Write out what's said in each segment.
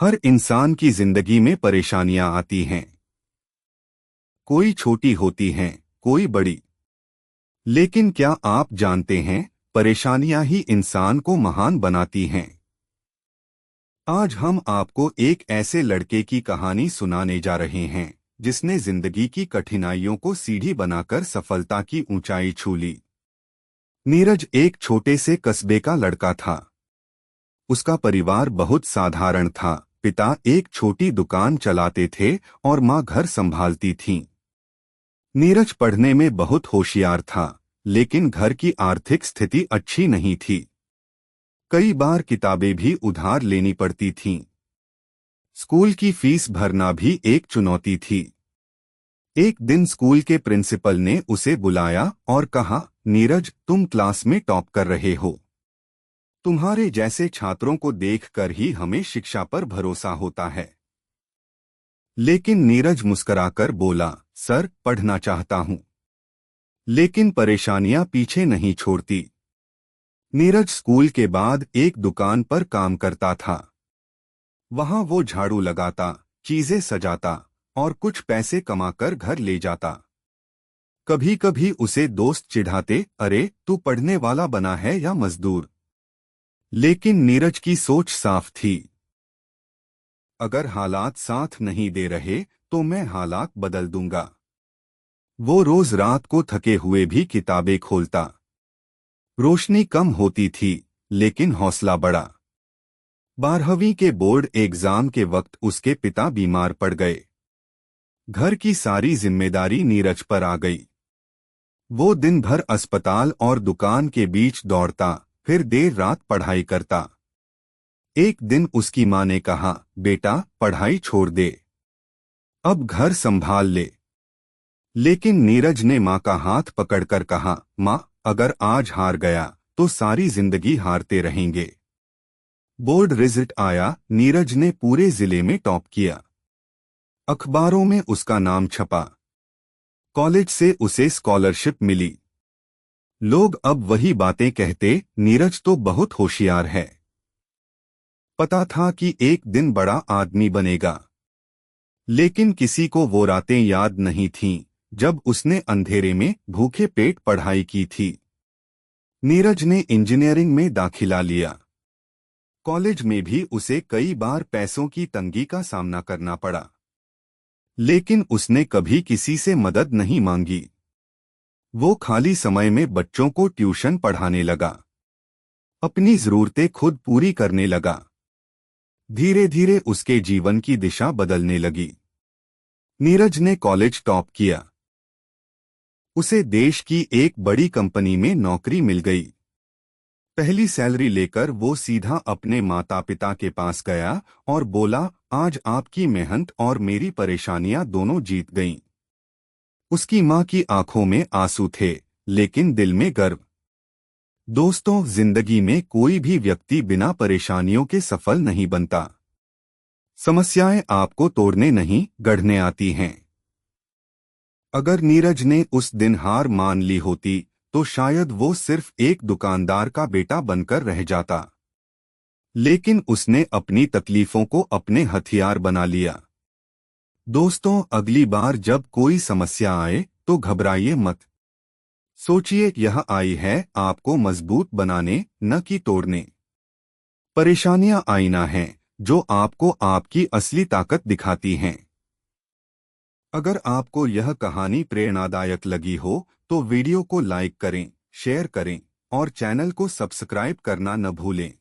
हर इंसान की जिंदगी में परेशानियां आती हैं। कोई छोटी होती हैं, कोई बड़ी। लेकिन क्या आप जानते हैं, परेशानियां ही इंसान को महान बनाती हैं। आज हम आपको एक ऐसे लड़के की कहानी सुनाने जा रहे हैं जिसने जिंदगी की कठिनाइयों को सीढ़ी बनाकर सफलता की ऊंचाई छू ली। नीरज एक छोटे से कस्बे का लड़का था। उसका परिवार बहुत साधारण था। पिता एक छोटी दुकान चलाते थे और माँ घर संभालती थीं। नीरज पढ़ने में बहुत होशियार था, लेकिन घर की आर्थिक स्थिति अच्छी नहीं थी। कई बार किताबें भी उधार लेनी पड़ती थीं। स्कूल की फीस भरना भी एक चुनौती थी। एक दिन स्कूल के प्रिंसिपल ने उसे बुलाया और कहा, नीरज, तुम क्लास में टॉप कर रहे हो। तुम्हारे जैसे छात्रों को देखकर ही हमें शिक्षा पर भरोसा होता है। लेकिन नीरज मुस्कुराकर बोला, सर, पढ़ना चाहता हूँ, लेकिन परेशानियां पीछे नहीं छोड़ती। नीरज स्कूल के बाद एक दुकान पर काम करता था। वहां वो झाड़ू लगाता, चीजें सजाता और कुछ पैसे कमाकर घर ले जाता। कभी कभी उसे दोस्त चिढ़ाते, अरे तू पढ़ने वाला बना है या मजदूर। लेकिन नीरज की सोच साफ थी, अगर हालात साथ नहीं दे रहे तो मैं हालात बदल दूंगा। वो रोज रात को थके हुए भी किताबें खोलता। रोशनी कम होती थी, लेकिन हौसला बढ़ा। 12वीं के बोर्ड एग्जाम के वक्त उसके पिता बीमार पड़ गए। घर की सारी जिम्मेदारी नीरज पर आ गई। वो दिन भर अस्पताल और दुकान के बीच दौड़ता, फिर देर रात पढ़ाई करता। एक दिन उसकी माँ ने कहा, बेटा, पढ़ाई छोड़ दे, अब घर संभाल ले। लेकिन नीरज ने माँ का हाथ पकड़कर कहा, माँ, अगर आज हार गया तो सारी जिंदगी हारते रहेंगे। बोर्ड रिजल्ट आया। नीरज ने पूरे जिले में टॉप किया। अखबारों में उसका नाम छपा। कॉलेज से उसे स्कॉलरशिप मिली। लोग अब वही बातें कहते, नीरज तो बहुत होशियार है। पता था कि एक दिन बड़ा आदमी बनेगा। लेकिन किसी को वो रातें याद नहीं थीं जब उसने अंधेरे में भूखे पेट पढ़ाई की थी। नीरज ने इंजीनियरिंग में दाखिला लिया। कॉलेज में भी उसे कई बार पैसों की तंगी का सामना करना पड़ा, लेकिन उसने कभी किसी से मदद नहीं मांगी। वो खाली समय में बच्चों को ट्यूशन पढ़ाने लगा, अपनी जरूरतें खुद पूरी करने लगा। धीरे धीरे उसके जीवन की दिशा बदलने लगी। नीरज ने कॉलेज टॉप किया। उसे देश की एक बड़ी कंपनी में नौकरी मिल गई। पहली सैलरी लेकर वो सीधा अपने माता पिता के पास गया और बोला, आज आपकी मेहनत और मेरी परेशानियां दोनों जीत गईं। उसकी मां की आंखों में आंसू थे, लेकिन दिल में गर्व। दोस्तों, जिंदगी में कोई भी व्यक्ति बिना परेशानियों के सफल नहीं बनता। समस्याएं आपको तोड़ने नहीं, गढ़ने आती हैं। अगर नीरज ने उस दिन हार मान ली होती तो शायद वो सिर्फ एक दुकानदार का बेटा बनकर रह जाता। लेकिन उसने अपनी तकलीफों को अपने हथियार बना लिया। दोस्तों, अगली बार जब कोई समस्या आए तो घबराइए मत। सोचिए, यह आई है आपको मजबूत बनाने, न कि तोड़ने। परेशानियां आईना हैं जो आपको आपकी असली ताकत दिखाती हैं। अगर आपको यह कहानी प्रेरणादायक लगी हो तो वीडियो को लाइक करें, शेयर करें और चैनल को सब्सक्राइब करना न भूलें।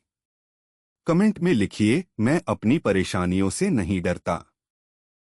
कमेंट में लिखिए, मैं अपनी परेशानियों से नहीं डरता।